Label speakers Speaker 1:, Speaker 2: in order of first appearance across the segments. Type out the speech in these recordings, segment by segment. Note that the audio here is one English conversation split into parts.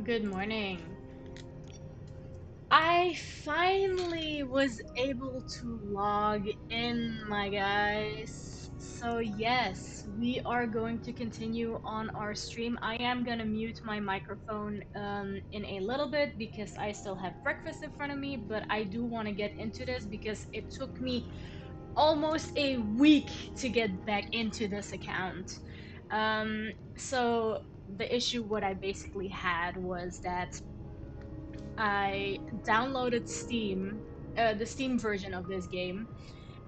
Speaker 1: Good morning. I finally was able to log in, my guys. So, yes, we are going to continue on our stream. I am going to mute my microphone in a little bit because I still have breakfast in front of me, but I do want to get into this because it took me almost a week to get back into this account. So, the issue, what I basically had was that I downloaded the Steam version of this game,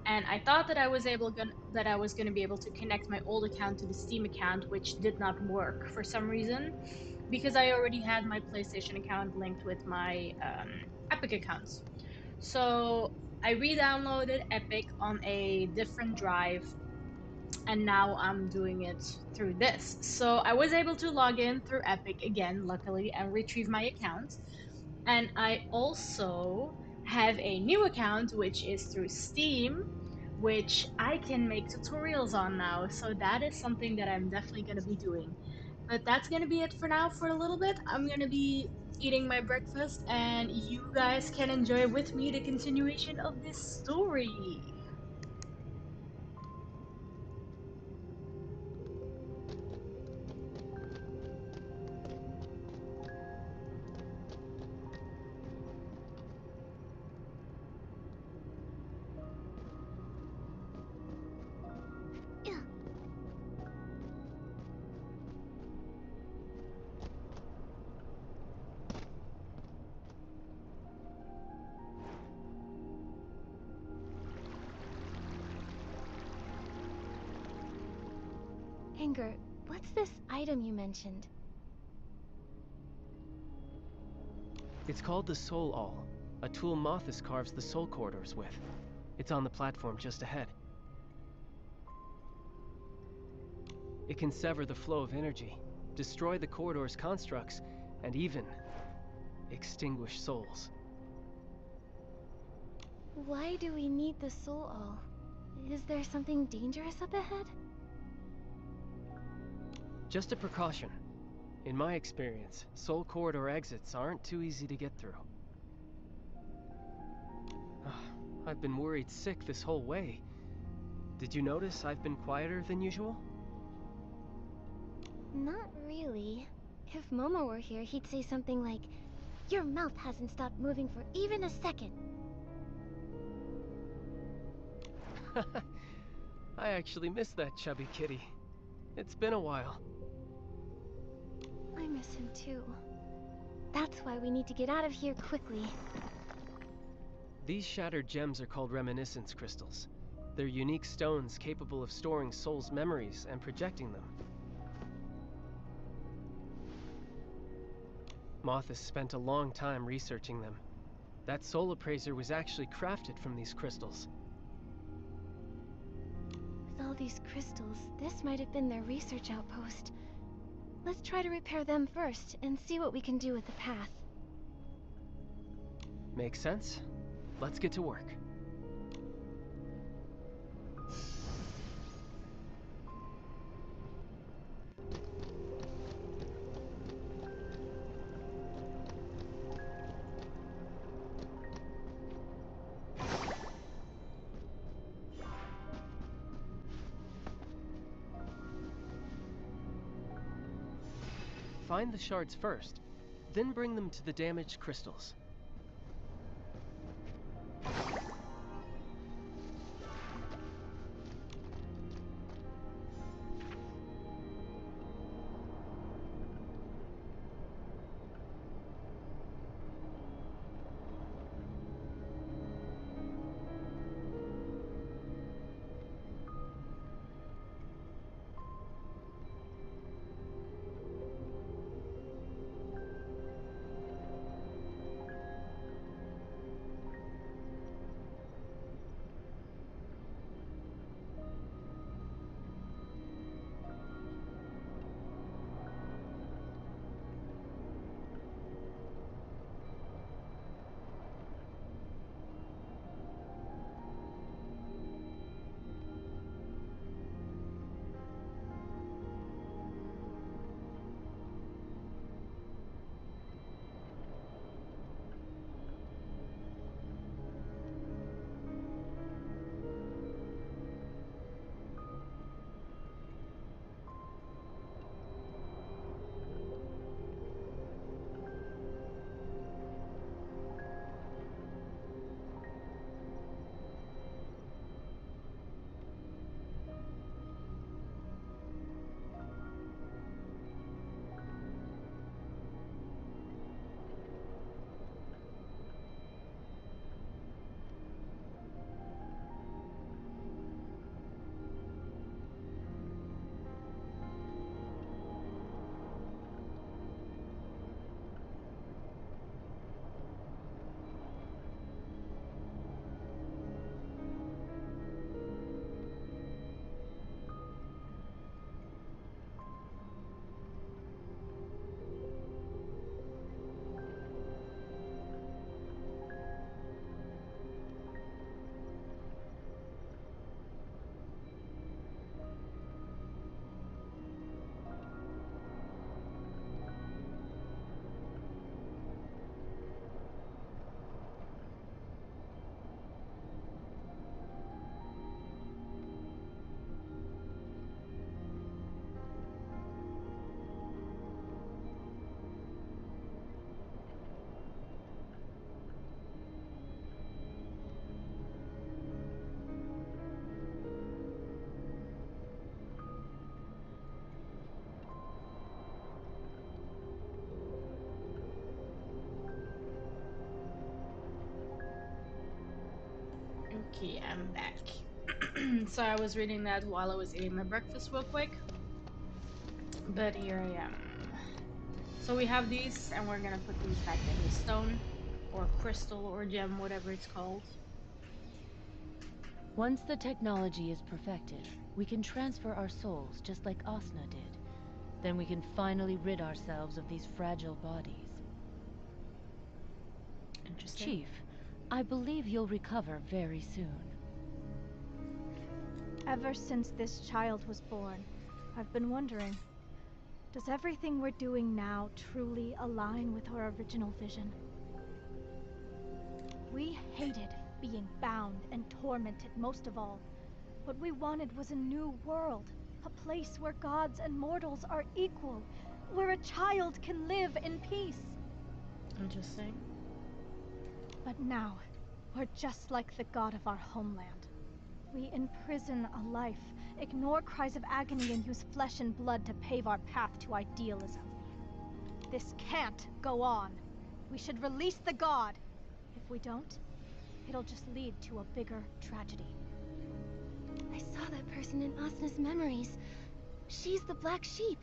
Speaker 1: and I thought that that I was gonna be able to connect my old account to the Steam account, which did not work for some reason because I already had my PlayStation account linked with my Epic accounts. So I re-downloaded Epic on a different drive, and now I'm doing it through this. So I was able to log in through Epic again, luckily, and retrieve my account. And I also have a new account, which is through Steam, which I can make tutorials on now. So that is something that I'm definitely going to be doing. But that's going to be it for now for a little bit. I'm going to be eating my breakfast, and you guys can enjoy with me the continuation of this story.
Speaker 2: Ugh. Anger, what's this item you mentioned?
Speaker 3: It's called the Soul Awl, a tool Mothis carves the soul corridors with. It's on the platform just ahead. It can sever the flow of energy, destroy the corridor's constructs, and even extinguish souls.
Speaker 2: Why do we need the soul all? Is there something dangerous up ahead?
Speaker 3: Just a precaution. In my experience, soul corridor exits aren't too easy to get through. I've been worried sick this whole way. Did you notice I've been quieter than usual?
Speaker 2: Not really. If Momo were here, he'd say something like, "Your mouth hasn't stopped moving for even a second."
Speaker 3: I actually miss that chubby kitty. It's been a while.
Speaker 2: I miss him too. That's why we need to get out of here quickly.
Speaker 3: These shattered gems are called reminiscence crystals. They're unique stones capable of storing souls' memories and projecting them. Mothis spent a long time researching them. That soul appraiser was actually crafted from these crystals.
Speaker 2: With all these crystals, this might have been their research outpost. Let's try to repair them first and see what we can do with the path.
Speaker 3: Makes sense? Let's get to work. Find the shards first, then bring them to the damaged crystals.
Speaker 1: Okay, I'm back. So I was reading that while I was eating my breakfast real quick. But here I am. So we have these, and we're gonna put these back in the stone, or crystal, or gem, whatever it's called.
Speaker 4: Once the technology is perfected, we can transfer our souls just like Asna did. Then we can finally rid ourselves of these fragile bodies.
Speaker 1: Interesting.
Speaker 4: Chief, I believe you'll recover very soon.
Speaker 5: Ever since this child was born, I've been wondering, does everything we're doing now truly align with our original vision? We hated being bound and tormented most of all. What we wanted was a new world, a place where gods and mortals are equal, where a child can live in peace.
Speaker 1: Interesting.
Speaker 5: But now, we're just like the god of our homeland. We imprison a life, ignore cries of agony, and use flesh and blood to pave our path to idealism. This can't go on. We should release the god. If we don't, it'll just lead to a bigger tragedy.
Speaker 2: I saw that person in Asna's memories. She's the Black Sheep,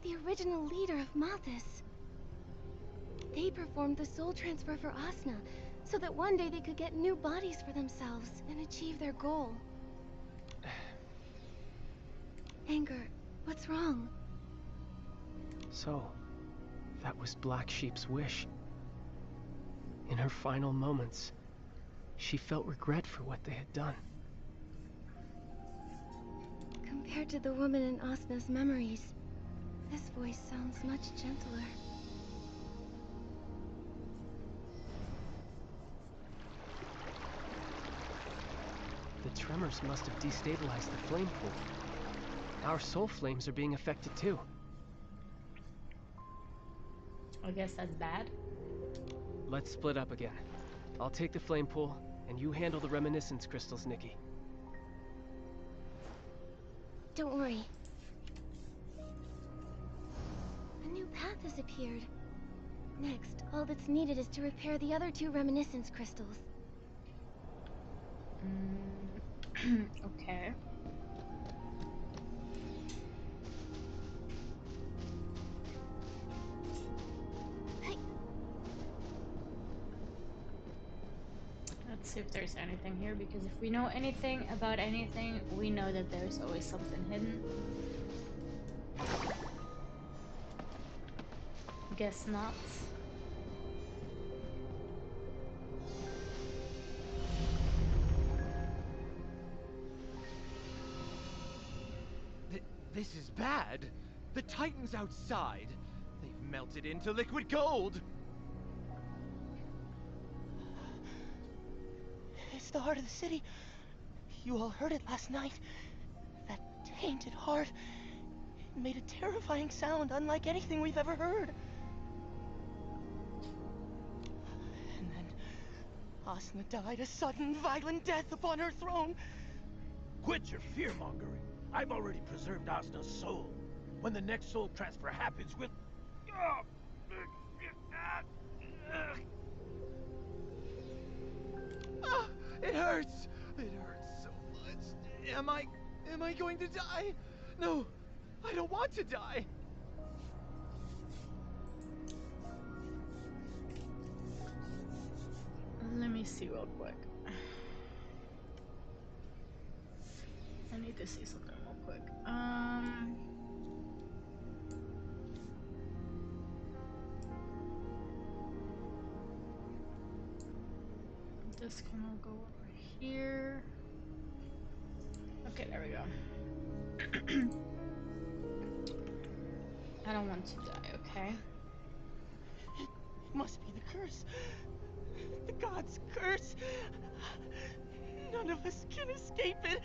Speaker 2: the original leader of Malthus. They performed the soul transfer for Asna, so that one day they could get new bodies for themselves and achieve their goal. Anger, what's wrong?
Speaker 3: So, that was Black Sheep's wish. In her final moments, she felt regret for what they had done.
Speaker 2: Compared to the woman in Asna's memories, this voice sounds much gentler.
Speaker 3: The tremors must have destabilized the flame pool. Our soul flames are being affected too.
Speaker 1: I guess that's bad.
Speaker 3: Let's split up again. I'll take the flame pool, and you handle the reminiscence crystals, Nikki.
Speaker 2: Don't worry. A new path has appeared. Next, all that's needed is to repair the other 2 reminiscence crystals.
Speaker 1: Okay.
Speaker 2: Hey.
Speaker 1: Let's see if there's anything here, because if we know anything about anything, we know that there's always something hidden. Guess not.
Speaker 6: This is bad. The Titans outside. They've melted into liquid gold.
Speaker 7: It's the heart of the city. You all heard it last night. That tainted heart. It made a terrifying sound unlike anything we've ever heard. And then Asna died a sudden, violent death upon her throne.
Speaker 8: Quit your fear-mongering. I've already preserved Asna's soul. When the next soul transfer happens, we'll...
Speaker 6: It hurts. It hurts so much. Am I going to die? No, I don't want to die.
Speaker 1: Let me see real quick. I need to see something real quick. This can all go over here. Okay, there we go. I don't want to die, okay?
Speaker 7: It must be the curse. The god's curse. None of us can escape it.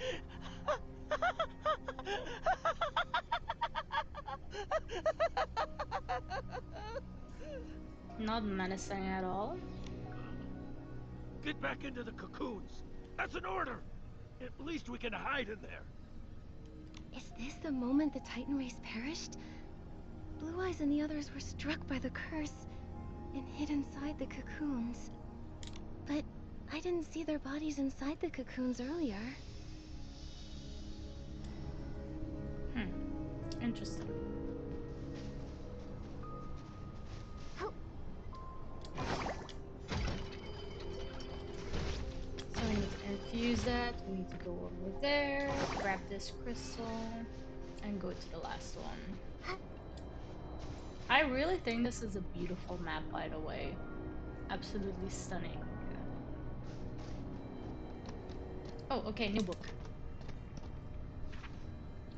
Speaker 1: Not menacing at all.
Speaker 8: Get back into the cocoons. That's an order. At least we can hide in there.
Speaker 2: Is this the moment the Titan race perished? Blue Eyes and the others were struck by the curse and hid inside the cocoons. But I didn't see their bodies inside the cocoons earlier.
Speaker 1: Interesting. So we need to infuse that. We need to go over there, grab this crystal, and go to the last one. I really think this is a beautiful map, by the way. Absolutely stunning. Oh, okay, new book.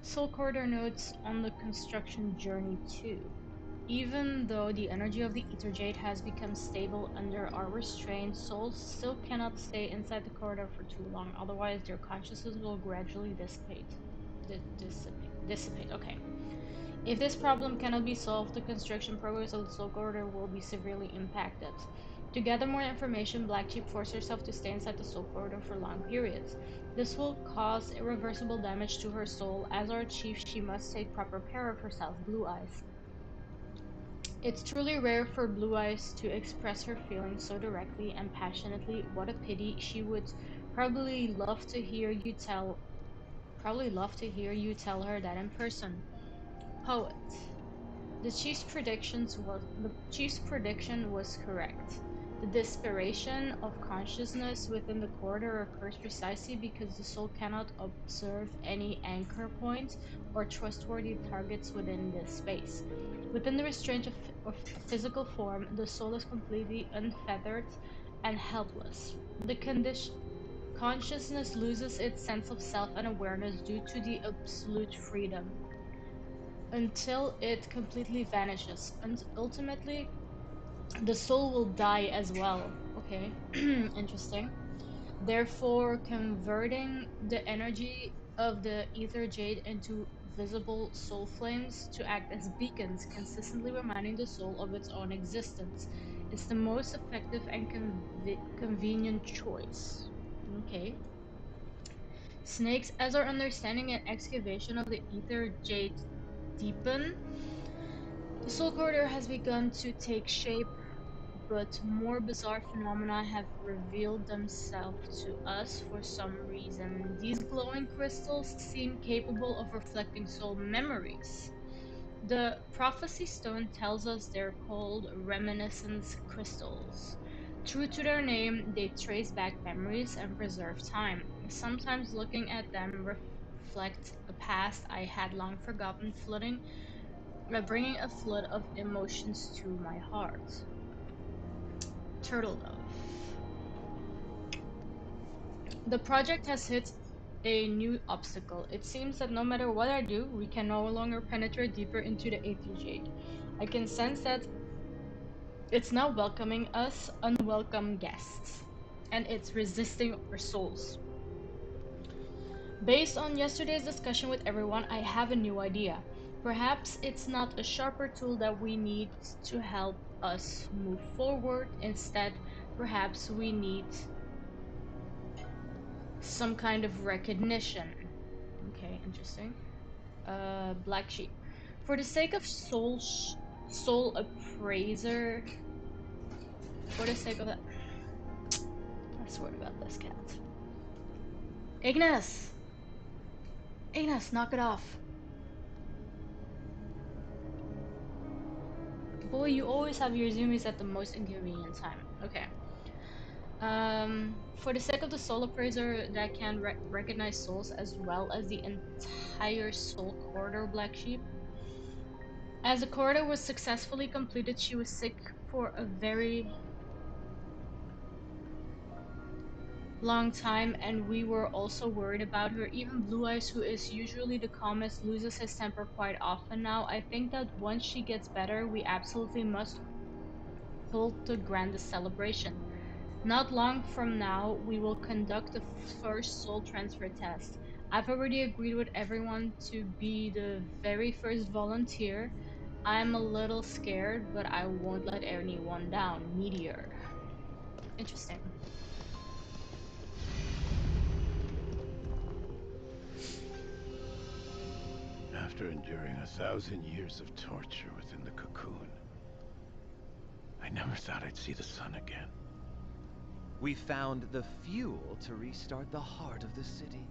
Speaker 1: Soul Corridor notes on the construction journey 2. Even though the energy of the Ether Jade has become stable under our restraint, souls still cannot stay inside the corridor for too long, otherwise their consciousness will gradually dissipate. Dissipate, okay. If this problem cannot be solved, the construction progress of the Soul Corridor will be severely impacted. To gather more information, Black Sheep forced herself to stay inside the Soul Corridor for long periods. This will cause irreversible damage to her soul. As our chief, she must take proper care of herself. Blue Eyes. It's truly rare for Blue Eyes to express her feelings so directly and passionately. What a pity. She would probably love to hear you tell her that in person. Poet. The chief's prediction was correct. The disparation of consciousness within the corridor occurs precisely because the soul cannot observe any anchor points or trustworthy targets within this space. Within the restraint of physical form, the soul is completely unfeathered and helpless. The consciousness loses its sense of self and awareness due to the absolute freedom until it completely vanishes. And ultimately, the soul will die as well. Okay, interesting. Therefore, converting the energy of the ether jade into visible soul flames to act as beacons, consistently reminding the soul of its own existence. It's the most effective and convenient choice. Okay. Snakes, as our understanding and excavation of the ether jade deepen, the Soul Corridor has begun to take shape, but more bizarre phenomena have revealed themselves to us for some reason. These glowing crystals seem capable of reflecting soul memories. The Prophecy Stone tells us they're called reminiscence crystals. True to their name, they trace back memories and preserve time. Sometimes looking at them reflect a past I had long forgotten, bringing a flood of emotions to my heart. Turtle Dove. The project has hit a new obstacle. It seems that no matter what I do, we can no longer penetrate deeper into the Aether Jade. I can sense that it's now welcoming us unwelcome guests, and it's resisting our souls. Based on yesterday's discussion with everyone, I have a new idea. Perhaps it's not a sharper tool that we need to help us move forward. Instead, perhaps we need some kind of recognition. Okay, interesting. Black sheep. For the sake of soul appraiser. For the sake of that. I swear to God, this cat. Ignis! Ignis, knock it off. Boy, you always have your zoomies at the most inconvenient time. Okay. For the sake of the soul appraiser that can recognize souls as well as the entire soul corridor, Black Sheep. As the corridor was successfully completed, she was sick for a very long time, and we were also worried about her. Even Blue Eyes, who is usually the calmest, loses his temper quite often now. I think that once she gets better, we absolutely must hold the grandest celebration. Not long from now, we will conduct the first soul transfer test. I've already agreed with everyone to be the very first volunteer. I'm a little scared, but I won't let anyone down. Meteor. Interesting.
Speaker 8: After enduring 1,000 years of torture within the cocoon, I never thought I'd see the sun again.
Speaker 6: We found the fuel to restart the heart of the city,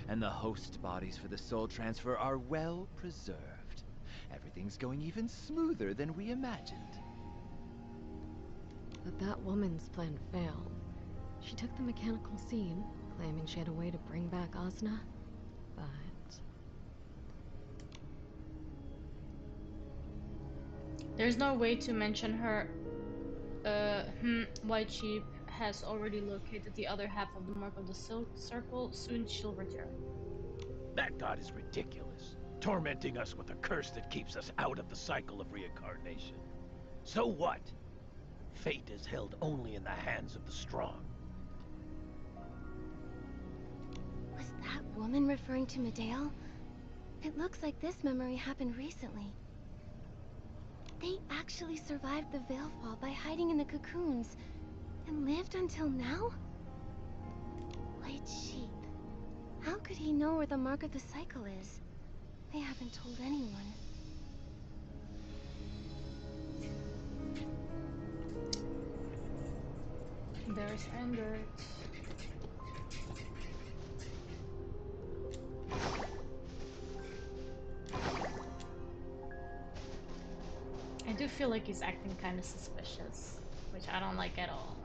Speaker 6: and the host bodies for the soul transfer are well preserved. Everything's going even smoother than we imagined.
Speaker 9: But that woman's plan failed. She took the mechanical seed, claiming she had a way to bring back Asna, but...
Speaker 1: There's no way to mention her. White Sheep has already located the other half of the mark of the circle. Soon she'll return.
Speaker 8: That god is ridiculous, tormenting us with a curse that keeps us out of the cycle of reincarnation. So what? Fate is held only in the hands of the strong.
Speaker 2: Was that woman referring to Medale? It looks like this memory happened recently. They actually survived the Veilfall by hiding in the cocoons, and lived until now? White Sheep. How could he know where the mark of the cycle is? They haven't told anyone.
Speaker 1: There's anger. I do feel like he's acting kind of suspicious, which I don't like at all.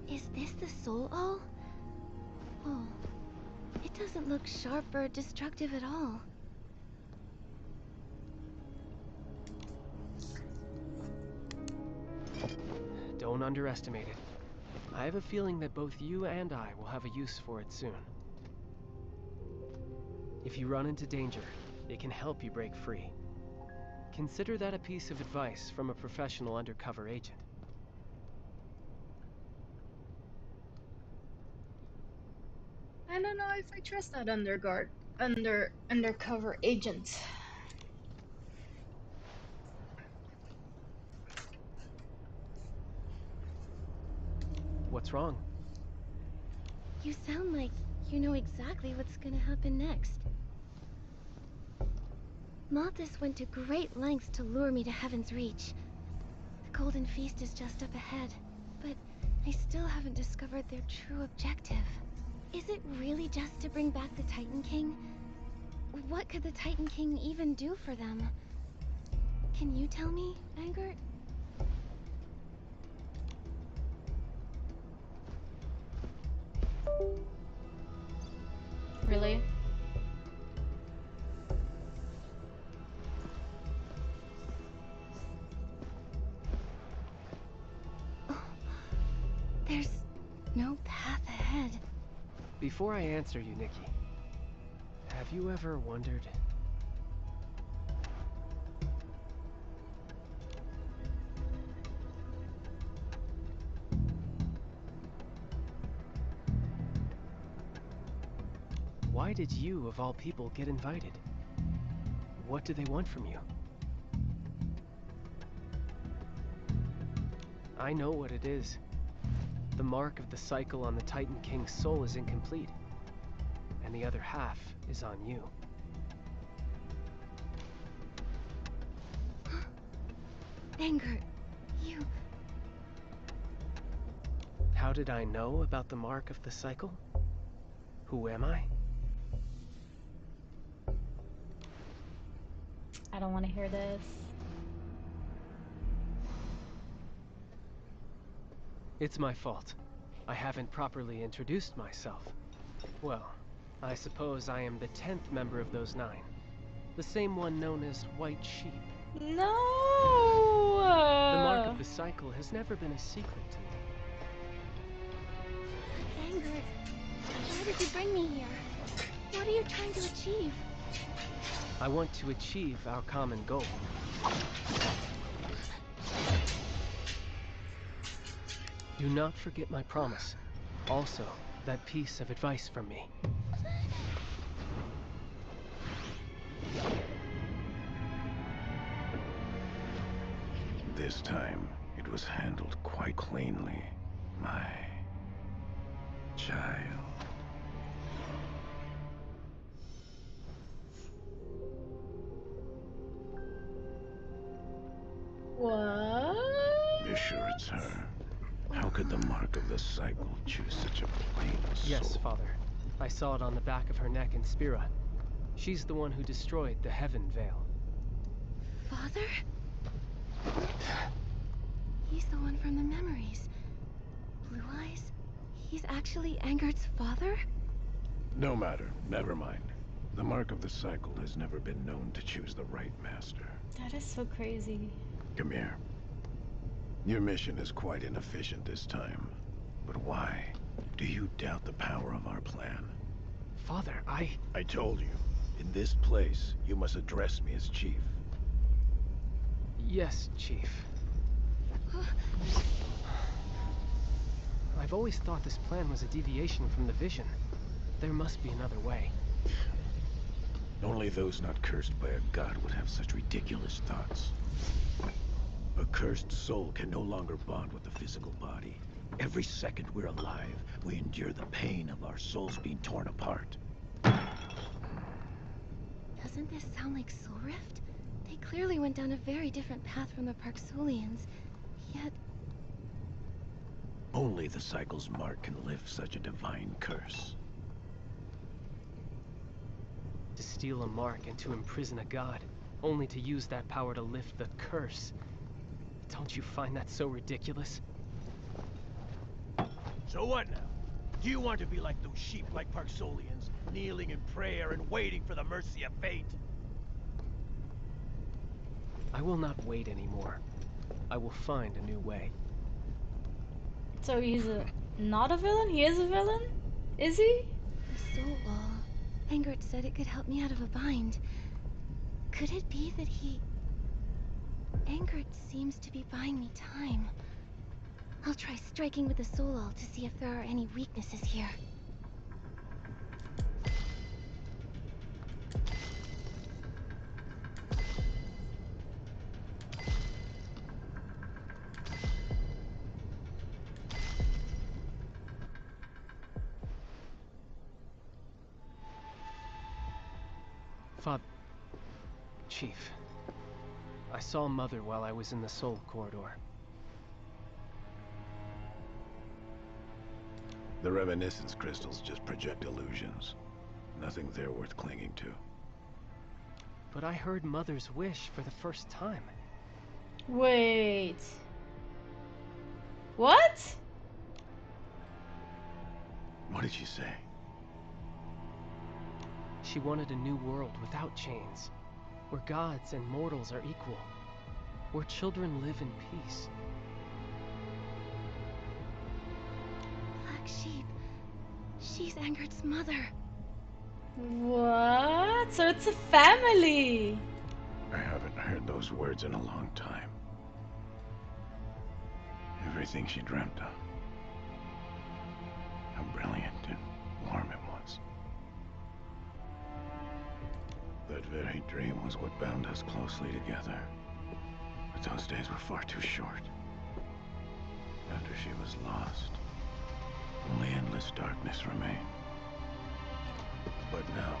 Speaker 2: Is this the Soul O? Oh, it doesn't look sharp or destructive at all.
Speaker 3: Don't underestimate it. I have a feeling that both you and I will have a use for it soon. If you run into danger, it can help you break free. Consider that a piece of advice from a professional undercover agent.
Speaker 1: I don't know if I trust that undercover agent.
Speaker 3: What's wrong?
Speaker 2: You sound like you know exactly what's gonna happen next. Malthus went to great lengths to lure me to Heaven's Reach. The Golden Feast is just up ahead, but I still haven't discovered their true objective. Is it really just to bring back the Titan King? What could the Titan King even do for them? Can you tell me, Angert?
Speaker 1: Really?
Speaker 2: There's no path ahead.
Speaker 3: Before I answer you, Nikki, have you ever wondered... why did you, of all people, get invited? What do they want from you? I know what it is. The mark of the cycle on the Titan King's soul is incomplete, and the other half is on you.
Speaker 2: Angert, you...
Speaker 3: How did I know about the mark of the cycle? Who am I?
Speaker 1: I don't want to hear this.
Speaker 3: It's my fault. I haven't properly introduced myself. Well, I suppose I am the 10th member of those 9. The same one known as White Sheep.
Speaker 1: No!
Speaker 3: The mark of the cycle has never been a secret to me.
Speaker 2: Angert, why did you bring me here? What are you trying to achieve?
Speaker 3: I want to achieve our common goal. Do not forget my promise. Also, that piece of advice from me.
Speaker 10: This time, it was handled quite cleanly.
Speaker 8: My child.
Speaker 1: What?
Speaker 8: You're sure it's her? How could the mark of the cycle choose such a plain soul?
Speaker 3: Yes, Father. I saw it on the back of her neck in Spira. She's the one who destroyed the Heaven Veil.
Speaker 2: Father? He's the one from the memories. Blue eyes? He's actually Angard's father?
Speaker 8: No matter. Never mind. The mark of the cycle has never been known to choose the right master.
Speaker 1: That is so crazy.
Speaker 8: Come here. Your mission is quite inefficient this time. But why? Do you doubt the power of our plan?
Speaker 3: Father, I
Speaker 8: told you. In this place, you must address me as Chief.
Speaker 3: Yes, Chief. I've always thought this plan was a deviation from the vision. There must be another way.
Speaker 8: Only those not cursed by a god would have such ridiculous thoughts. A cursed soul can no longer bond with the physical body. Every second we're alive, we endure the pain of our souls being torn apart.
Speaker 2: Doesn't this sound like Soul Rift? They clearly went down a very different path from the Parksulians. Yet...
Speaker 8: Only the cycle's mark can lift such a divine curse.
Speaker 3: To steal a mark and to imprison a god, only to use that power to lift the curse. Don't you find that so ridiculous?
Speaker 8: So what now? Do you want to be like those sheep like Parksolians, kneeling in prayer and waiting for the mercy of fate?
Speaker 3: I will not wait anymore. I will find a new way.
Speaker 1: So he's not a villain? He is a villain? Is he?
Speaker 2: The soul wall. Angard said it could help me out of a bind. Could it be that he... Angard seems to be buying me time. I'll try striking with the soul wall to see if there are any weaknesses here.
Speaker 3: Father... Chief. I saw Mother while I was in the Soul Corridor.
Speaker 8: The reminiscence crystals just project illusions. Nothing there worth clinging to.
Speaker 3: But I heard Mother's wish for the first time.
Speaker 1: Wait. What?
Speaker 8: What did she say?
Speaker 3: She wanted a new world without chains, where gods and mortals are equal, where children live in peace.
Speaker 2: Black sheep. She's Angard's mother.
Speaker 1: What? So it's a family.
Speaker 8: I haven't heard those words in a long time. Everything she dreamt of. How brilliant and warm it was. That very dream was what bound us closely together. But those days were far too short. After she was lost, only endless darkness remained. But now,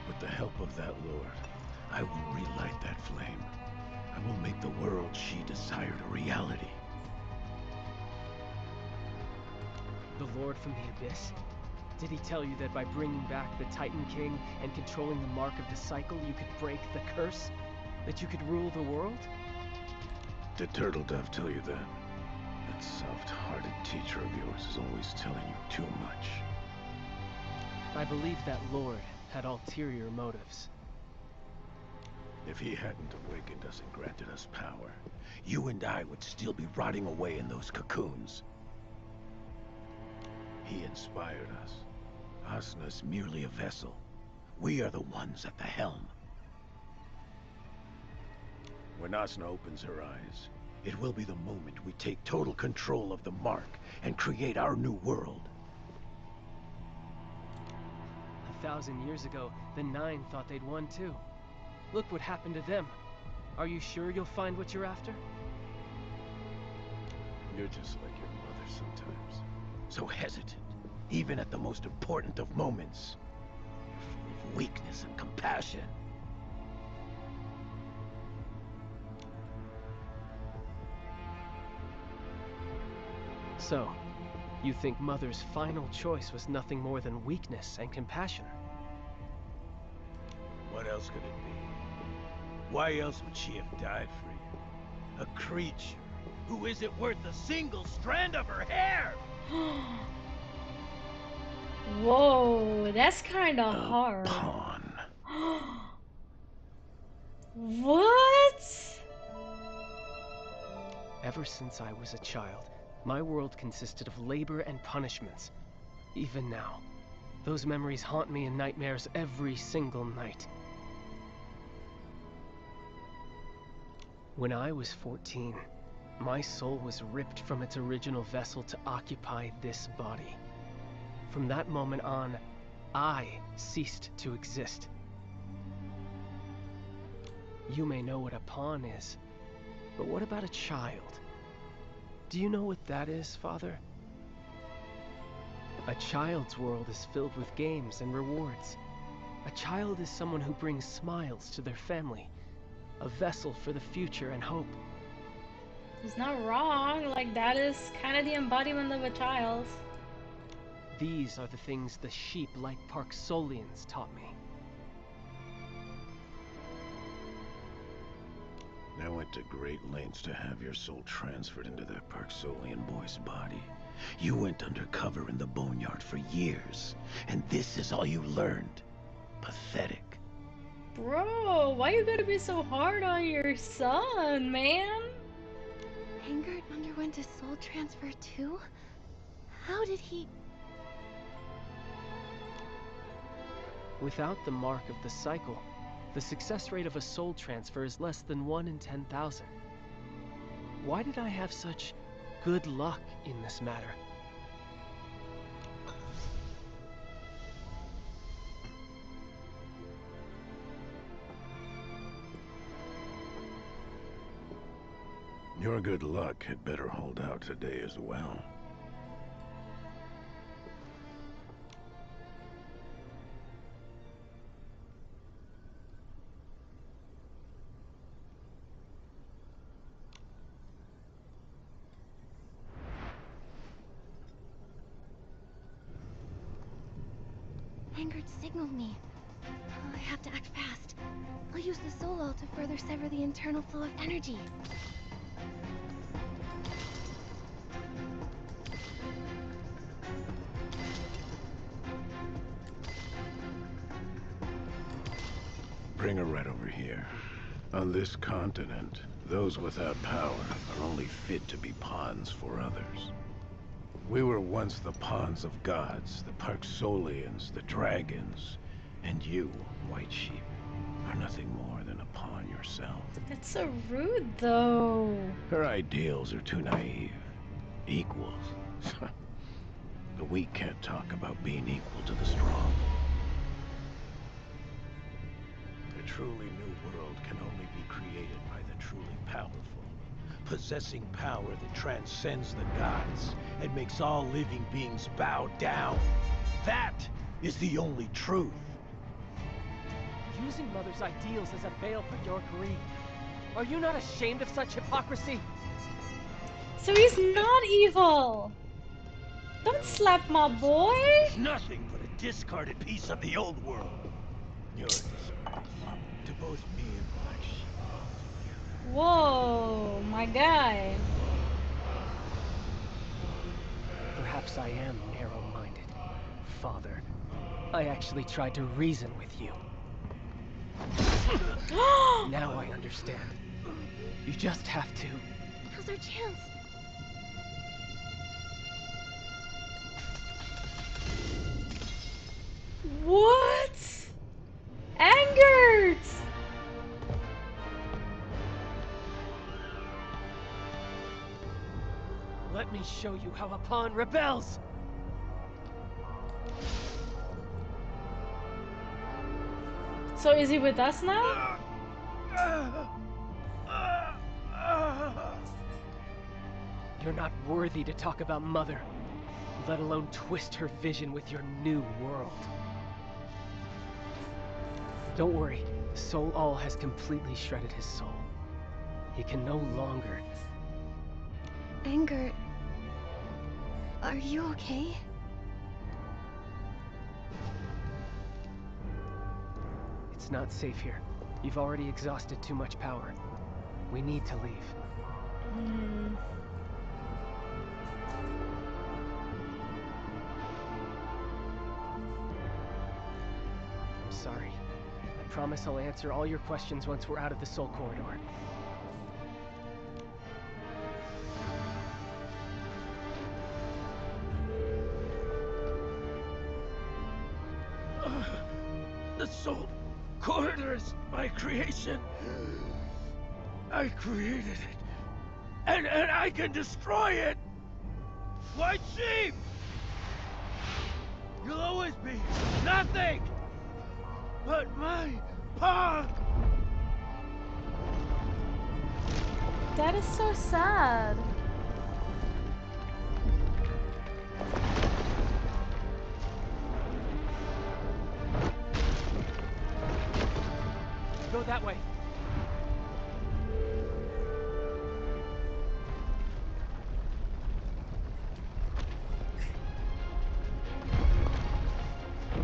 Speaker 8: with the help of that Lord, I will relight that flame. I will make the world she desired a reality.
Speaker 3: The Lord from the Abyss? Did he tell you that by bringing back the Titan King and controlling the mark of the cycle, you could break the curse? That you could rule the world?
Speaker 8: Did Turtle Dove tell you that? That soft-hearted teacher of yours is always telling you too much.
Speaker 3: I believe that Lord had ulterior motives.
Speaker 8: If he hadn't awakened us and granted us power, you and I would still be rotting away in those cocoons. He inspired us. Asna's merely a vessel. We are the ones at the helm. When Asna opens her eyes, it will be the moment we take total control of the mark and create our new world.
Speaker 3: 1,000 years ago, the Nine thought they'd won too. Look what happened to them. Are you sure you'll find what you're after?
Speaker 8: You're just like your mother. sometimes. So hesitant, even at the most important of moments. You're full of weakness and compassion.
Speaker 3: So, you think Mother's final choice was nothing more than weakness and compassion?
Speaker 8: What else could it be? Why else would she have died for you? A creature who isn't worth a single strand of her hair!
Speaker 1: Whoa, that's kind of
Speaker 8: A
Speaker 1: hard.
Speaker 8: pawn.
Speaker 1: What?
Speaker 3: Ever since I was a child, my world consisted of labor and punishments. Even now, those memories haunt me in nightmares every single night. When I was 14, my soul was ripped from its original vessel to occupy this body. From that moment on, I ceased to exist. You may know what a pawn is, but what about a child? Do you know what that is, Father? A child's world is filled with games and rewards. A child is someone who brings smiles to their family, a vessel for the future and hope.
Speaker 1: He's not wrong. Like, that is kind of the embodiment of a child.
Speaker 3: These are the things the sheep like Parksolians taught me.
Speaker 8: I went to great lengths to have your soul transferred into that Parksolian boy's body. You went undercover in the boneyard for years, and this is all you learned. Pathetic.
Speaker 1: Bro, why you gotta be so hard on your son, man?
Speaker 2: Hangard underwent a soul transfer too? How did he...
Speaker 3: Without the mark of the cycle, the success rate of a soul transfer is less than 1 in 10,000. Why did I have such good luck in this matter?
Speaker 8: Your good luck had better hold out today as well.
Speaker 2: Hangard signaled me. Oh, I have to act fast. I'll use the soul all to further sever the internal flow of energy.
Speaker 8: Bring her right over here. On this continent, those without power are only fit to be pawns for others. We were once the pawns of gods, the Parksolians, the dragons, and you, White Sheep, are nothing more than a pawn yourself.
Speaker 1: That's so rude, though.
Speaker 8: Her ideals are too naive. Equals. The weak can't talk about being equal to the strong. A truly new world can only be created by the truly powerful, possessing power that transcends the gods and makes all living beings bow down. That is the only truth.
Speaker 3: Using Mother's ideals as a veil for your greed. Are you not ashamed of such hypocrisy?
Speaker 1: So he's not evil. Don't slap my boy.
Speaker 8: Nothing but a discarded piece of the old world. You're a disgrace to both me and Black Sheep.
Speaker 1: Whoa, my guy.
Speaker 3: Perhaps I am narrow-minded, Father. I actually tried to reason with you. Now I understand. You just have to...
Speaker 2: Now's our chance.
Speaker 1: What? Angered.
Speaker 3: Let me show you how a pawn rebels!
Speaker 1: So is he with us now?
Speaker 3: You're not worthy to talk about Mother, let alone twist her vision with your new world. Don't worry, Soul All has completely shredded his soul. He can no longer...
Speaker 2: Anger, are you okay?
Speaker 3: It's not safe here. You've already exhausted too much power. We need to leave. I'm sorry. I promise I'll answer all your questions once we're out of the Soul Corridor.
Speaker 8: The Soul Corridor is my creation. I created it. And I can destroy it! White Sheep! You'll always be nothing but my pawn!
Speaker 1: That is so sad.
Speaker 3: Go that way.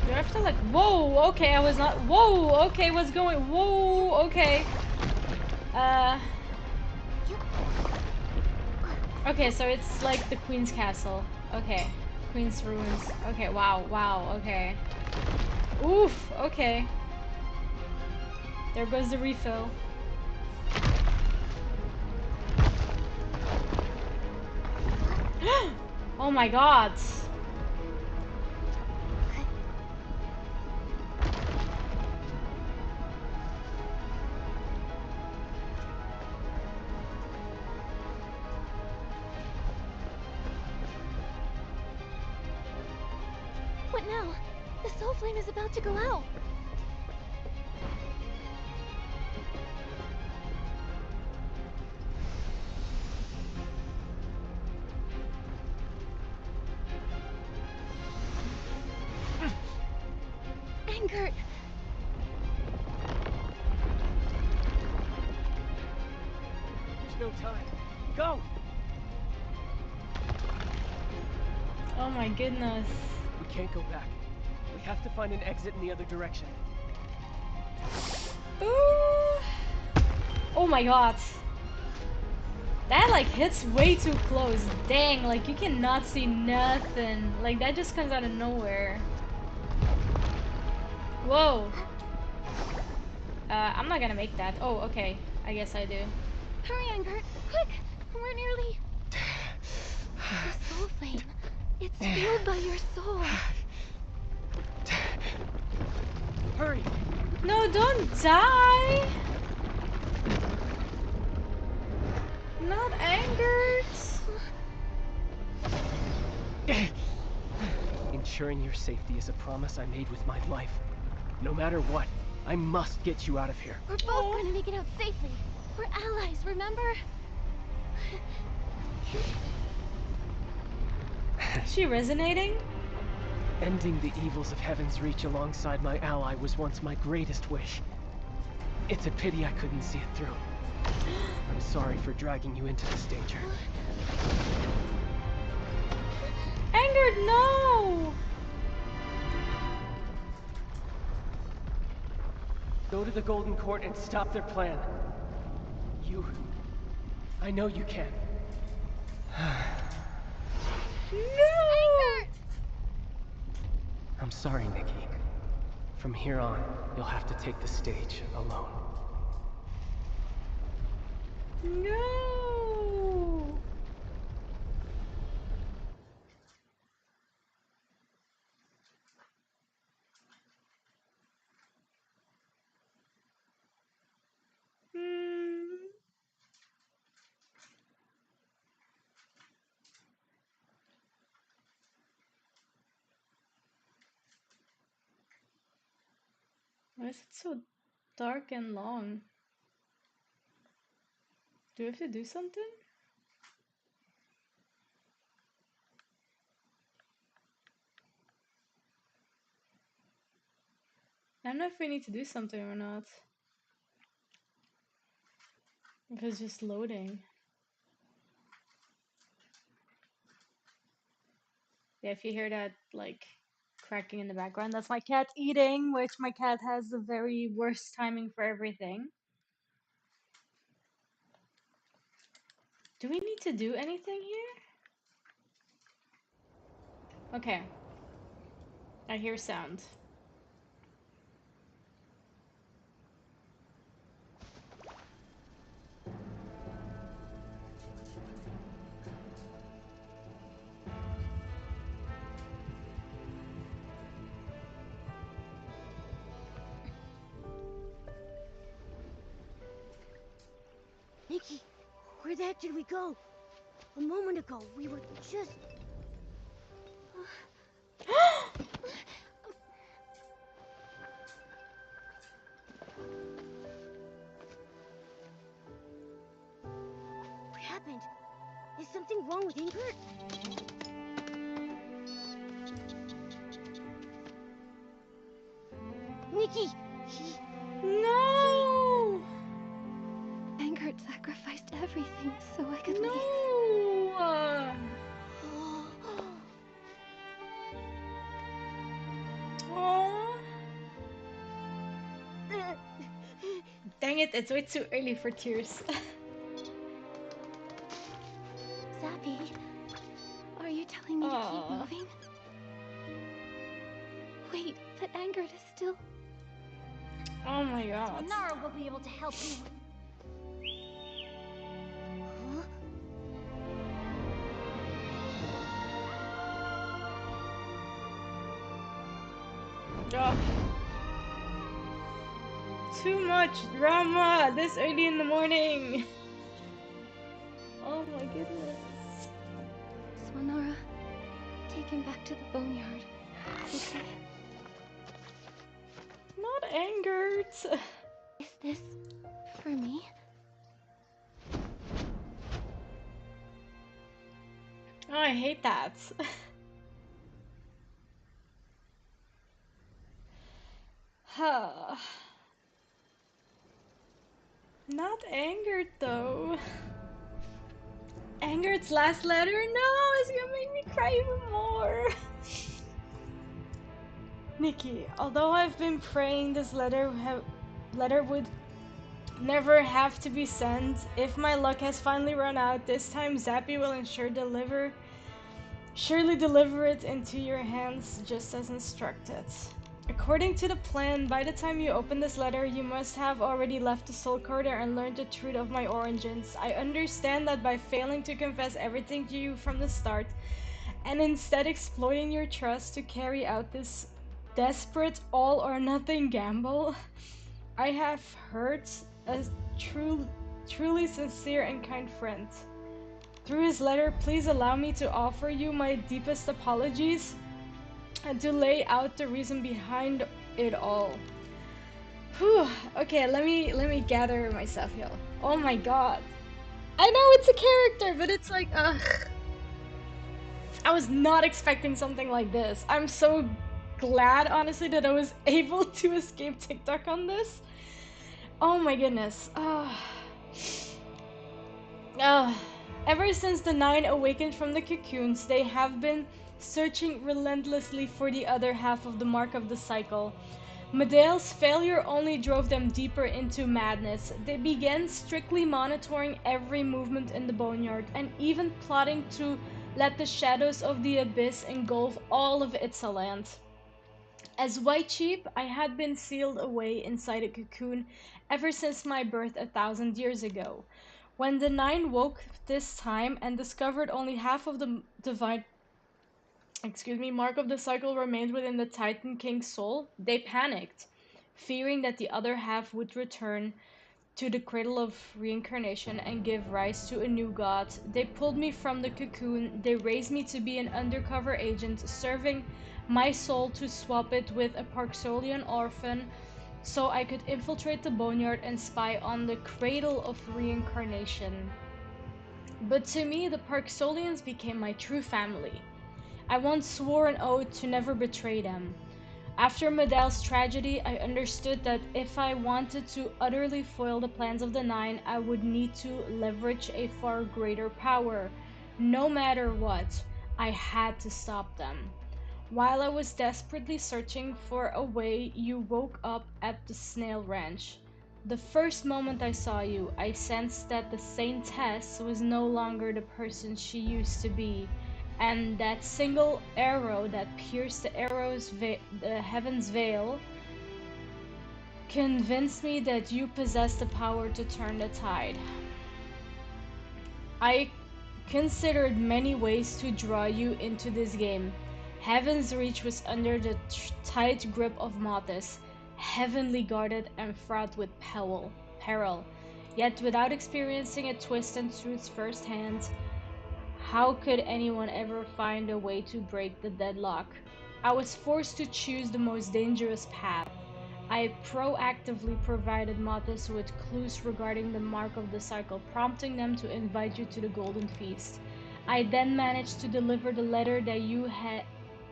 Speaker 1: Do I have to like, whoa, okay, I was not, whoa, okay, what's going, whoa, okay. Okay, so it's like the Queen's Castle. Okay. Queen's Ruins. Okay, wow, wow, okay. Oof, okay. There goes the refill. Oh my god.
Speaker 2: What now? The soul flame is about to go out. Anger!
Speaker 3: There's no time. Go!
Speaker 1: Oh my goodness.
Speaker 3: We can't go back. We have to find an exit in the other direction.
Speaker 1: Ooh. Oh my god. That like hits way too close. Dang, like you cannot see nothing. Like that just comes out of nowhere. Whoa. I'm not gonna make that. Oh, okay. I guess I do.
Speaker 2: Hurry, Anger! Quick! We're nearly... The soul flame. It's fueled by your soul.
Speaker 3: Hurry!
Speaker 1: No, don't die! Not angered!
Speaker 3: Ensuring your safety is a promise I made with my life. No matter what, I must get you out of here.
Speaker 2: We're both going to make it out safely. We're allies, remember?
Speaker 1: Is she resonating?
Speaker 3: Ending the evils of Heaven's Reach alongside my ally was once my greatest wish. It's a pity I couldn't see it through. I'm sorry for dragging you into this danger.
Speaker 1: Angered, no!
Speaker 3: Go to the Golden Court and stop their plan. I know you can.
Speaker 1: No!
Speaker 3: I'm sorry, Nikki. From here on, you'll have to take the stage alone.
Speaker 1: No! Hmm. Why is it so dark and long? Do we have to do something? I don't know if we need to do something or not. If it's just loading. Yeah, if you hear that, like, cracking in the background, that's my cat eating, which my cat has the very worst timing for everything. Do we need to do anything here? Okay. I hear sound.
Speaker 2: Nikki, where the heck did we go? A moment ago, we were just... What happened? Is something wrong with Ingrid? Nikki!
Speaker 1: No!
Speaker 9: Angert sacrificed everything so I could leave.
Speaker 1: No! Aww. Dang it, it's way too early for tears.
Speaker 2: Zappy, are you telling me to keep
Speaker 1: Aw.
Speaker 2: moving? Wait, but Angert is still...
Speaker 1: Oh my god.
Speaker 2: Nara will be able to help you. Huh?
Speaker 1: Ugh. Too much drama this early in the morning. Oh my goodness.
Speaker 9: Swanara, take him back to the boneyard. Okay?
Speaker 1: Not angered.
Speaker 2: Is this for me?
Speaker 1: Oh, I hate that. Huh. Not angered though. Angered's last letter? No, it's gonna make me cry even more. Nikki, although I've been praying this letter would never have to be sent, if my luck has finally run out, this time Zappy will surely deliver it into your hands just as instructed. According to the plan, by the time you open this letter, you must have already left the Soul Corridor and learned the truth of my origins. I understand that by failing to confess everything to you from the start, and instead exploiting your trust to carry out this desperate all-or-nothing gamble, I have hurt a truly sincere and kind friend. Through his letter, please allow me to offer you my deepest apologies and to lay out the reason behind it all. Whew. Okay, let me gather myself here. Oh my god. I know it's a character, but it's like, ugh. I was not expecting something like this. I'm so glad, honestly, that I was able to escape TikTok on this. Oh my goodness. Ever since the Nine awakened from the cocoons, they have been searching relentlessly for the other half of the mark of the cycle. Medea's failure only drove them deeper into madness. They began strictly monitoring every movement in the boneyard, and even plotting to let the shadows of the abyss engulf all of Ixaland. As White Sheep, I had been sealed away inside a cocoon ever since my birth 1,000 years ago. When the Nine woke this time and discovered only half of the divine mark of the cycle remained within the Titan King's soul, they panicked, fearing that the other half would return to the cradle of reincarnation and give rise to a new god. They pulled me from the cocoon, they raised me to be an undercover agent, serving my soul to swap it with a Parksolian orphan so I could infiltrate the boneyard and spy on the cradle of reincarnation. But to me, the Parksolians became my true family. I once swore an oath to never betray them. After Medel's tragedy, I understood that if I wanted to utterly foil the plans of the Nine, I would need to leverage a far greater power. No matter what, I had to stop them. While I was desperately searching for a way, you woke up at the Snail Ranch. The first moment I saw you, I sensed that the Saintess was no longer the person she used to be, and that single arrow that pierced the heaven's veil convinced me that you possess the power to turn the tide. I considered many ways to draw you into this game. Heaven's Reach was under the tight grip of Mothis, heavenly guarded and fraught with peril. Yet without experiencing a twist and truth firsthand, how could anyone ever find a way to break the deadlock? I was forced to choose the most dangerous path. I proactively provided Mothis with clues regarding the mark of the cycle, prompting them to invite you to the Golden Feast. I then managed to deliver the letter that you had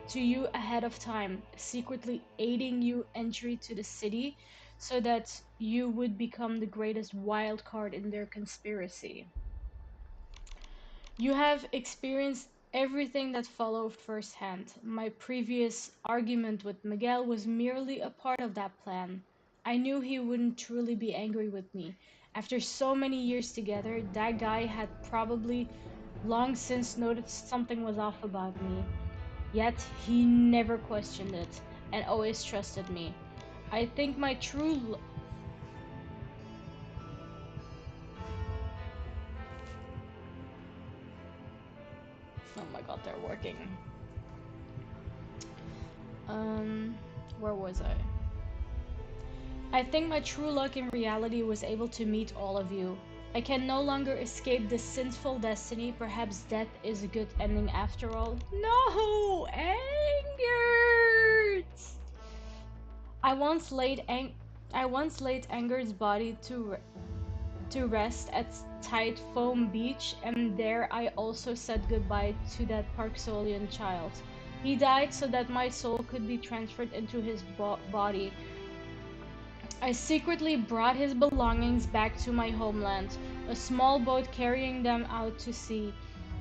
Speaker 1: to you ahead of time, secretly aiding you entry to the city so that you would become the greatest wild card in their conspiracy. You have experienced everything that followed firsthand. My previous argument with Miguel was merely a part of that plan. I knew he wouldn't truly be angry with me. After so many years together, that guy had probably long since noticed something was off about me. Yet he never questioned it and always trusted me. I think my true Oh my god, they're working. Where was I? I think my true luck in reality was able to meet all of you. I can no longer escape this sinful destiny. Perhaps death is a good ending after all. No! Angered! I once laid Anger's body to rest at Tight Foam Beach, and there I also said goodbye to that Parksolian child. He died so that my soul could be transferred into his body. I secretly brought his belongings back to my homeland, a small boat carrying them out to sea.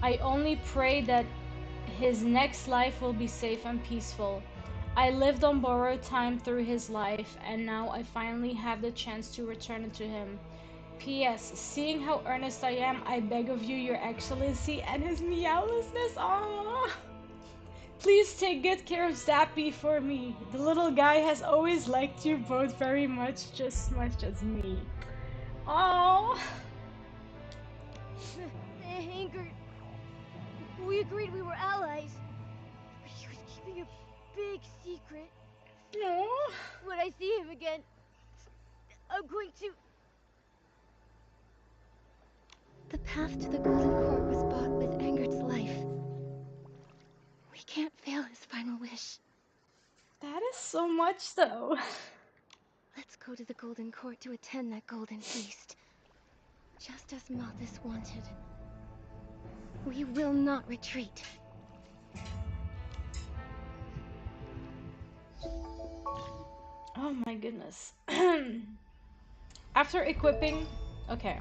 Speaker 1: I only pray that his next life will be safe and peaceful. I lived on borrowed time through his life, and now I finally have the chance to return it to him. P.S. Seeing how earnest I am, I beg of you, Your Excellency, and his meowlessness. Aww. Please take good care of Zappy for me. The little guy has always liked you both very much, just as much as me. Oh.
Speaker 2: Anger. We agreed we were allies. But he was keeping a big secret.
Speaker 1: No.
Speaker 2: When I see him again, I'm going to... The path to the Golden Court was bought with Angert's life. We can't fail his final wish.
Speaker 1: That is so much, though.
Speaker 2: Let's go to the Golden Court to attend that Golden Feast. Just as Mothis wanted. We will not retreat.
Speaker 1: Oh my goodness. After equipping... Okay.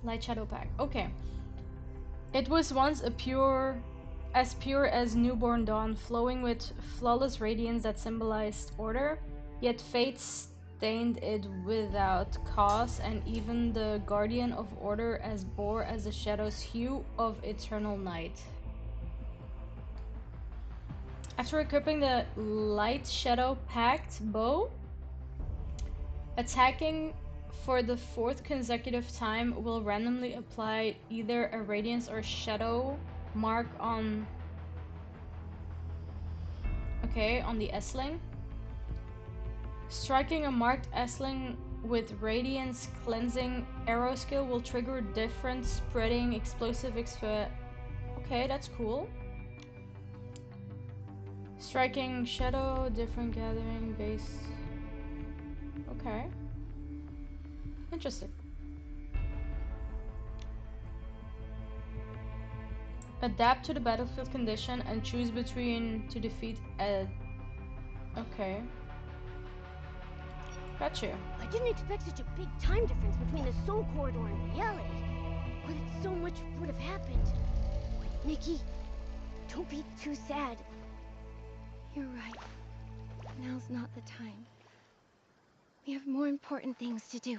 Speaker 1: Light Shadow Pack. Okay. It was once pure as newborn dawn, flowing with flawless radiance that symbolized order, yet fate stained it without cause, and even the guardian of order as bore as the shadow's hue of eternal night. After equipping the Light Shadow Pact bow, attacking for the fourth consecutive time will randomly apply either a radiance or shadow mark on the S-Ling. Striking a marked S-Ling with radiance cleansing arrow skill will trigger different spreading explosive Okay, that's cool. Striking shadow, different gathering base. Okay. Interesting. Adapt to the battlefield condition and choose between to defeat a... Okay. Got you.
Speaker 2: I didn't expect such a big time difference between the Soul Corridor and reality. But so much would have happened. Nikki, don't be too sad. You're right. Now's not the time. We have more important things to do.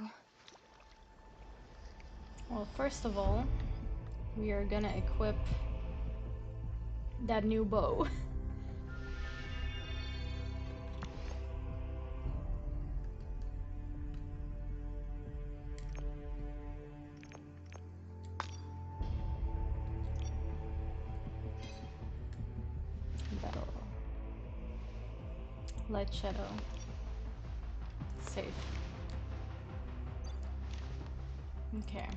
Speaker 1: Well, first of all, we are gonna equip that new bow. Battle. Light shadow. Safe. Okay.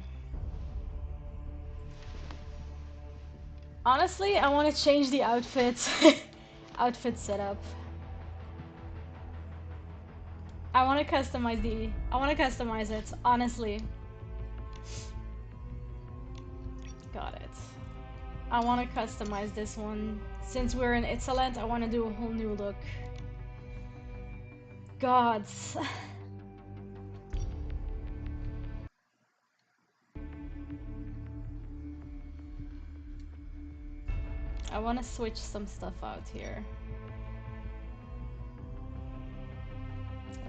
Speaker 1: Honestly, I want to change the outfits. Outfit setup. I want to customize it, honestly. Got it. I want to customize this one. Since we're in Itzaland, I want to do a whole new look. Gods. I want to switch some stuff out here.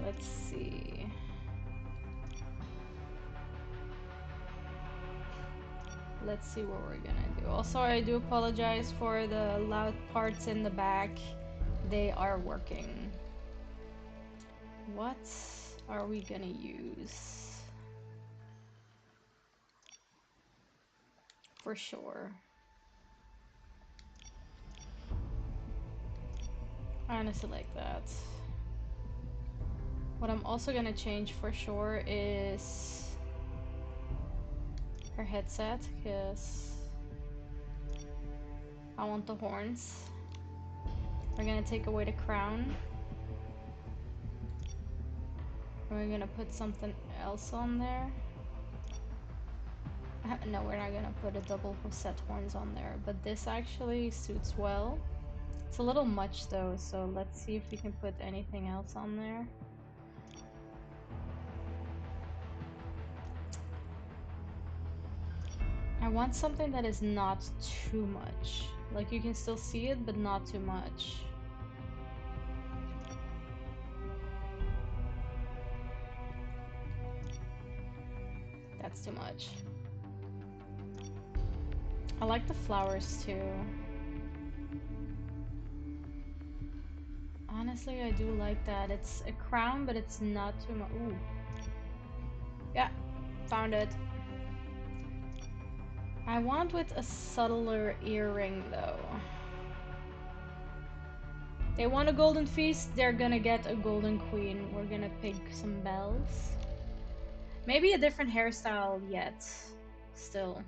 Speaker 1: Let's see. Let's see what we're gonna do. Also, I do apologize for the loud parts in the back. They are working. What are we gonna use? For sure. I'm gonna select that. What I'm also gonna change for sure is her headset, because I want the horns. We're gonna take away the crown. We're gonna put something else on there. No, we're not gonna put a double set horns on there, but this actually suits well. It's a little much though, so let's see if we can put anything else on there. I want something that is not too much. Like you can still see it, but not too much. That's too much. I like the flowers too. Honestly, I do like that. It's a crown, but it's not too much. Ooh. Yeah, found it. I want with a subtler earring though. They want a golden feast, they're gonna get a golden queen. We're gonna pick some bells. Maybe a different hairstyle yet. Still.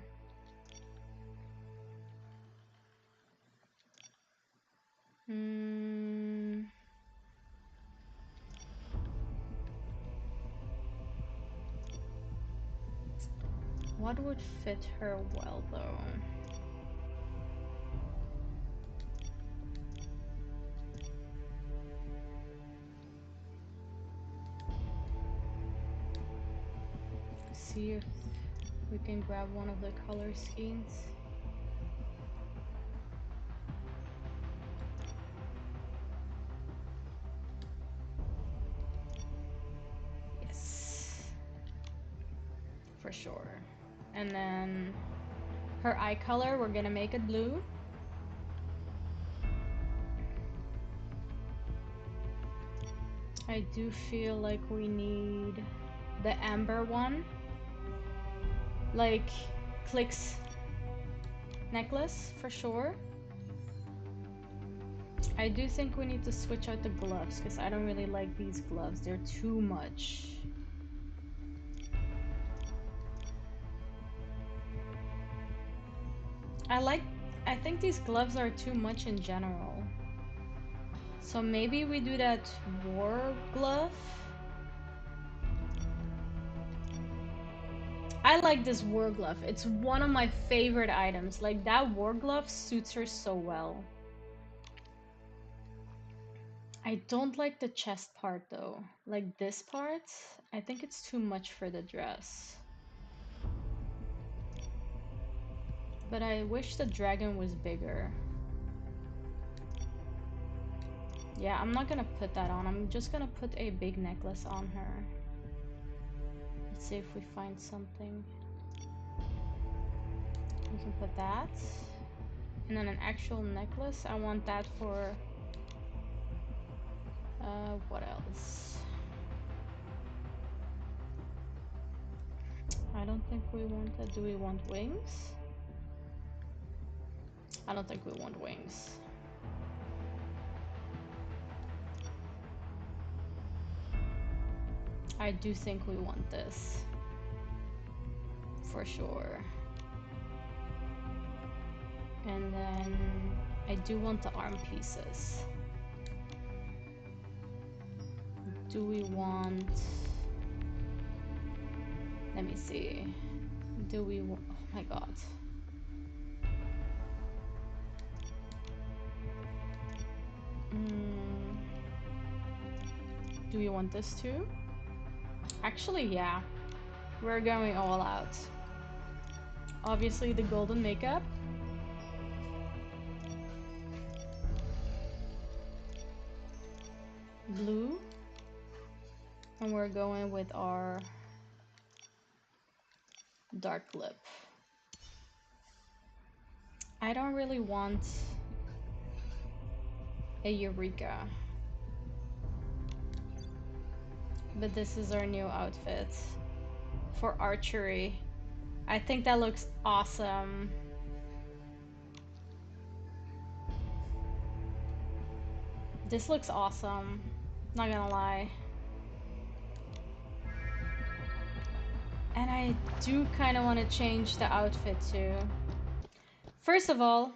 Speaker 1: What would fit her well though? See if we can grab one of the color schemes. Yes, for sure. And then her eye color, we're gonna make it blue. I do feel like we need the amber one, like Click's necklace for sure. I do think we need to switch out the gloves because I don't really like these gloves. They're too much. I think these gloves are too much in general. So maybe we do that war glove. I like this war glove. It's one of my favorite items. Like, that war glove suits her so well. I don't like the chest part though. Like this part, I think it's too much for the dress. But I wish the dragon was bigger. Yeah, I'm not gonna put that on. I'm just gonna put a big necklace on her. Let's see if we find something. We can put that. And then an actual necklace. I want that for... what else? I don't think we want that. Do we want wings? I don't think we want wings. I do think we want this. For sure. And then I do want the arm pieces. Do we want... Let me see. Do we want... Oh my god. Do we want this too? Actually, yeah. We're going all out. Obviously the golden makeup. Blue. And we're going with our dark lip. I don't really want a Eureka. But this is our new outfit for archery. I think that looks awesome. This looks awesome. Not gonna lie. And I do kind of want to change the outfit too. First of all,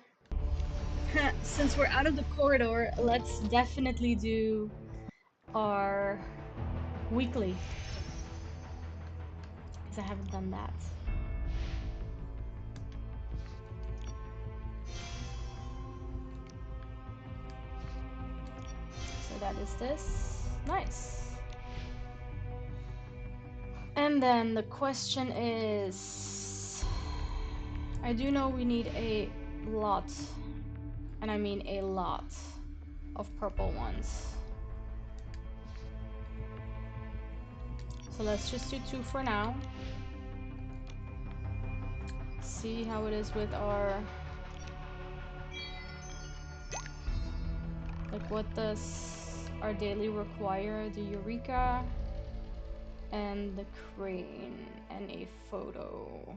Speaker 1: since we're out of the corridor, let's definitely do our weekly. Because I haven't done that. So that is this. Nice. And then the question is... I do know we need a lot, and I mean a lot, of purple ones. So let's just do 2 for now. See how it is with our... Like, what does our daily require? The Eureka and the crane and a photo.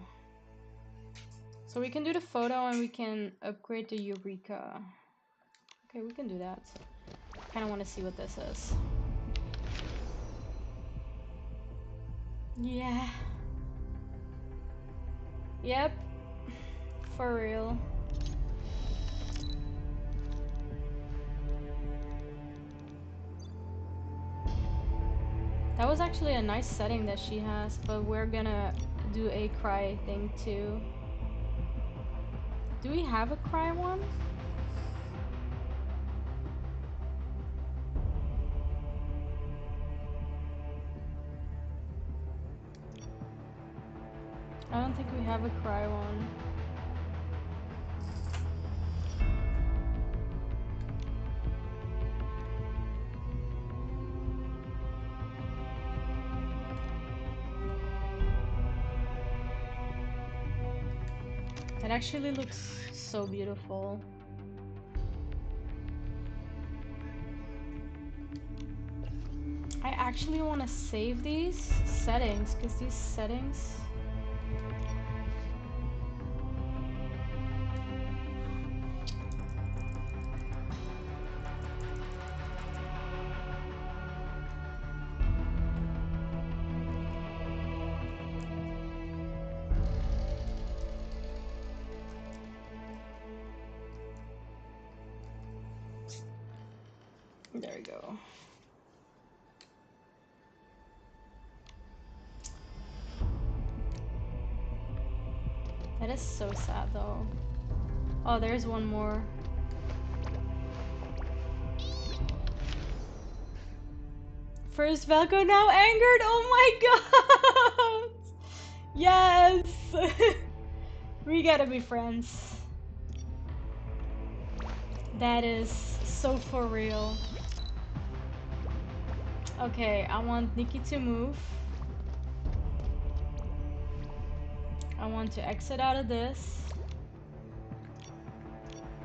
Speaker 1: So we can do the photo and we can upgrade the Eureka. Okay, we can do that. Kind of want to see what this is. Yeah. Yep. For real. That was actually a nice setting that she has, but we're gonna do a cry thing too. Do we have a cry one? I don't think we have a cry one. It actually looks so beautiful. I actually want to save these settings because these settings... There we go. That is so sad though. Oh, there's one more. First Velcro, now angered. Oh my god! Yes! We gotta be friends. That is so for real. Okay, I want Nikki to move. I want to exit out of this.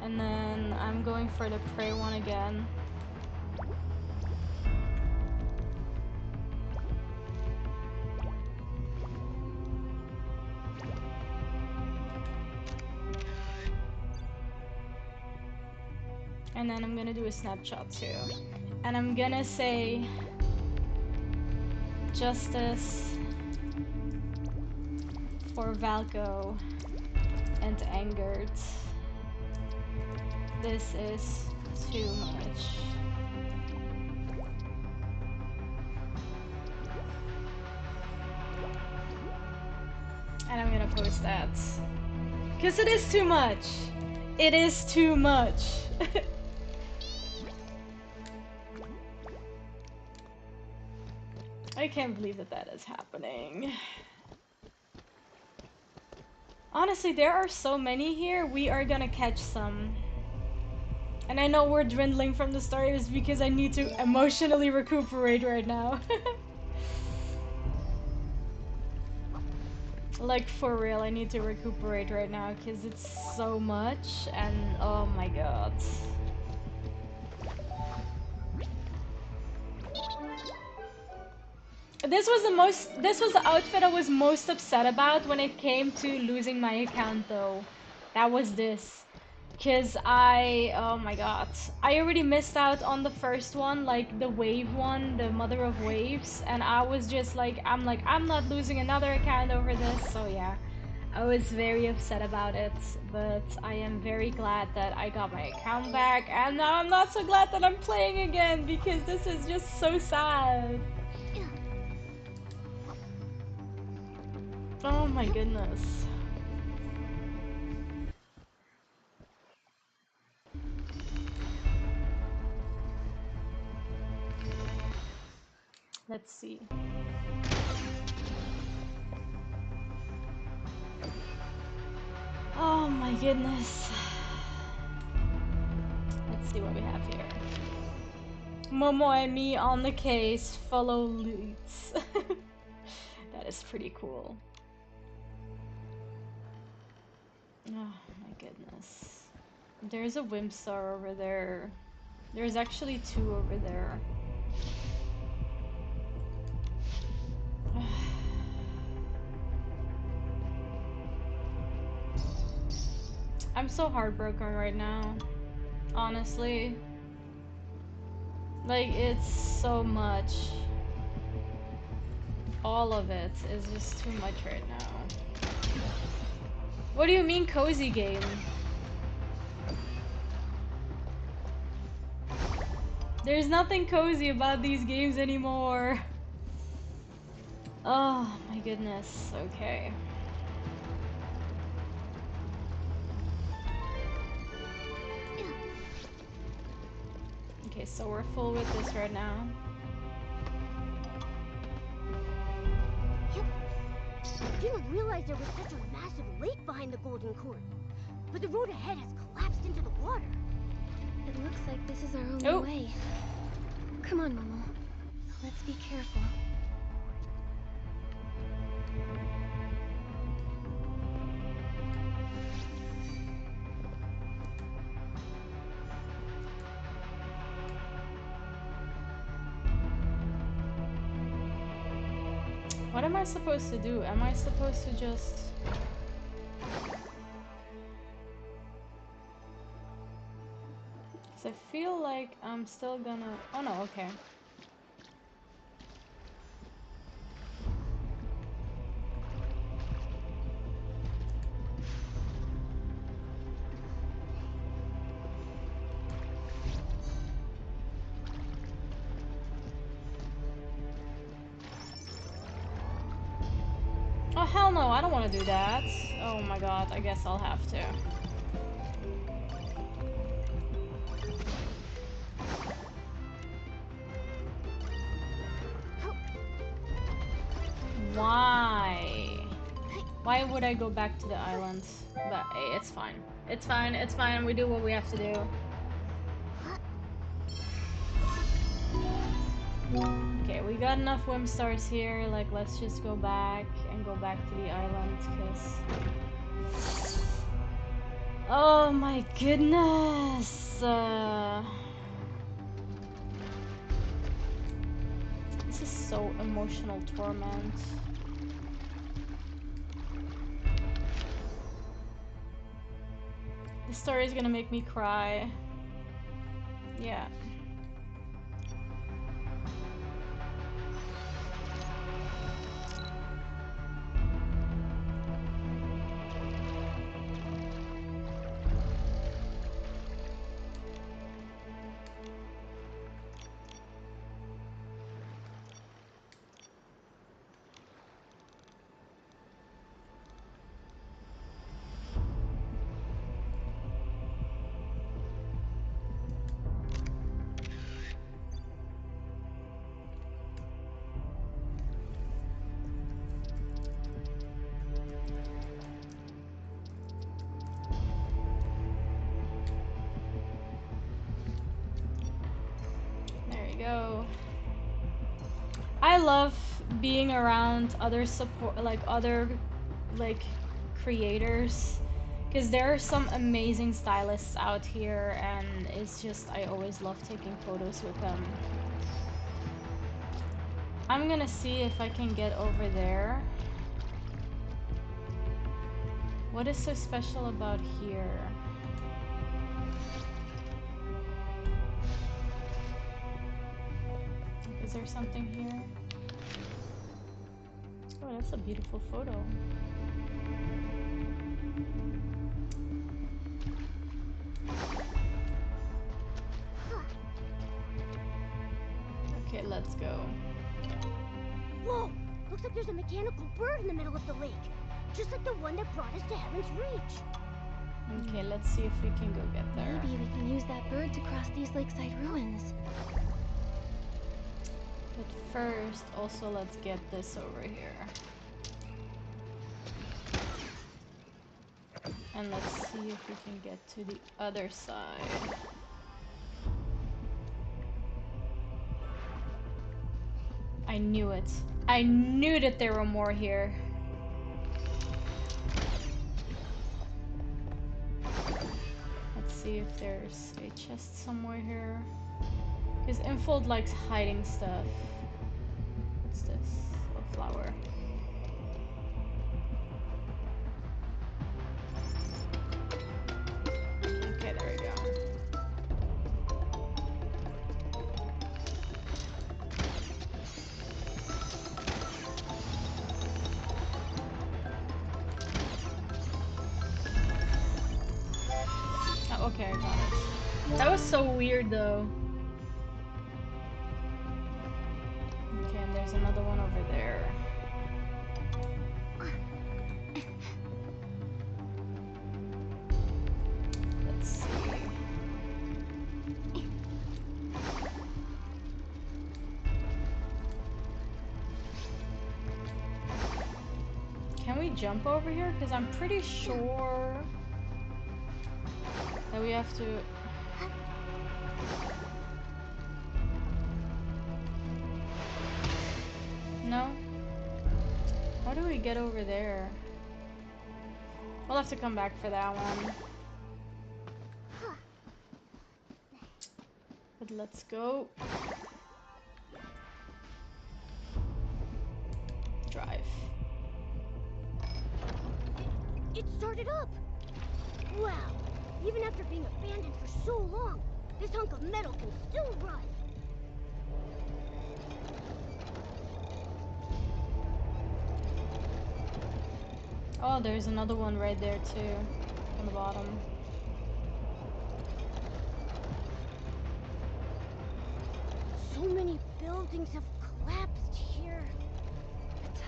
Speaker 1: And then I'm going for the prey one again. And then I'm gonna do a snapshot too. And I'm gonna say justice for Valko and Angered. This is too much. And I'm gonna post that. Because it is too much. It is too much. I can't believe that that is happening. Honestly, there are so many here, we are gonna catch some. And I know we're dwindling from the stories because I need to emotionally recuperate right now. Like, for real, I need to recuperate right now because it's so much and oh my god. This was the outfit I was most upset about when it came to losing my account though. That was this. Cause oh my god. I already missed out on the first one, like the wave one, the mother of waves, and I was just like, I'm not losing another account over this, so yeah. I was very upset about it, but I am very glad that I got my account back, and now I'm not so glad that I'm playing again, because this is just so sad. Oh my goodness. Let's see. Oh my goodness. Let's see what we have here. Momo and me on the case, follow leads. That is pretty cool. Oh my goodness. There's a Wimstar over there. There's actually two over there. I'm so heartbroken right now. Honestly. Like, it's so much. All of it is just too much right now. What do you mean cozy game? There's nothing cozy about these games anymore. Oh my goodness, okay. Okay, so we're full with this right now.
Speaker 10: Yep. I didn't realize there was such a massive lake behind the Golden Court. But the road ahead has collapsed into the water.
Speaker 2: It looks like this is our only
Speaker 1: Oh.
Speaker 2: way. Come on, Momo. Let's be careful.
Speaker 1: What am I supposed to do? Am I supposed to just... Cause I feel like I'm still gonna... Oh no, okay. Oh hell no, I don't want to do that. Oh my god, I guess I'll have to. Why? Why would I go back to the island? But hey, it's fine. It's fine, it's fine. We do what we have to do. Okay, we got enough Whim Stars here. Like, let's just go back and go back to the island, because... Oh my goodness! This is so emotional torment. This story is gonna make me cry. Yeah. There you go. I love being around other support, like other, like, creators, because there are some amazing stylists out here, and it's just, I always love taking photos with them. I'm gonna see if I can get over there. What is so special about here? Is there something here? Oh, that's a beautiful photo. Okay, let's go.
Speaker 10: Whoa! Looks like there's a mechanical bird in the middle of the lake. Just like the one that brought us to Heaven's Reach.
Speaker 1: Okay, let's see if we can go get there.
Speaker 2: Maybe we can use that bird to cross these lakeside ruins.
Speaker 1: But first, also let's get this over here. And let's see if we can get to the other side. I knew it. I knew that there were more here. Let's see if there's a chest somewhere here. Because Infold likes hiding stuff. What's this? A flower. Okay, there we go. Oh, okay, I got it. That was so weird though. Okay, and there's another one over there. Let's see. Can we jump over here? Because I'm pretty sure that we have to... No? How do we get over there? We'll have to come back for that one. But let's go. Drive.
Speaker 10: It started up! Wow! Even after being abandoned for so long, this hunk of metal can still run!
Speaker 1: Oh, there's another one right there too, on the bottom.
Speaker 10: So many buildings have collapsed here.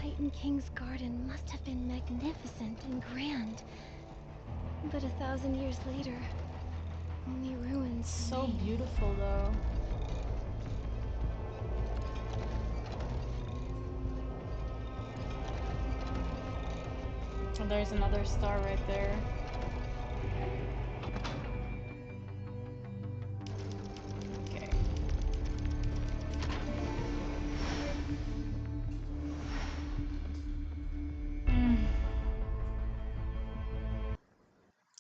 Speaker 2: Titan King's garden must have been magnificent and grand. But 1,000 years later, only ruins
Speaker 1: So
Speaker 2: remain.
Speaker 1: beautiful though. And there's another star right there. Okay.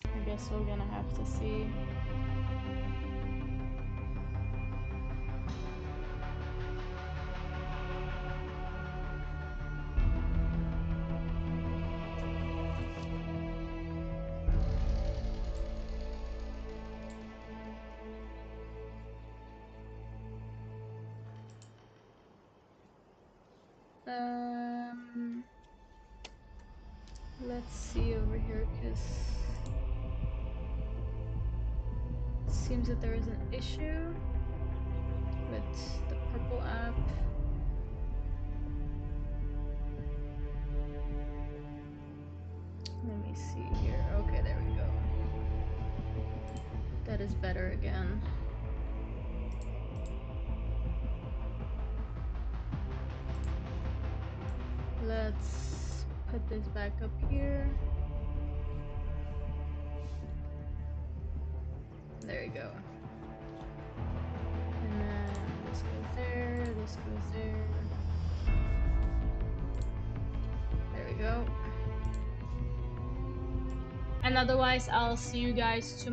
Speaker 1: I guess we're gonna have to see. Let's see over here, because it seems that there is an issue with the purple app. Let me see here. Okay, there we go. That is better again. Let's put this back up here. There you go. And then this goes there, this goes there. There we go. And otherwise, I'll see you guys tomorrow.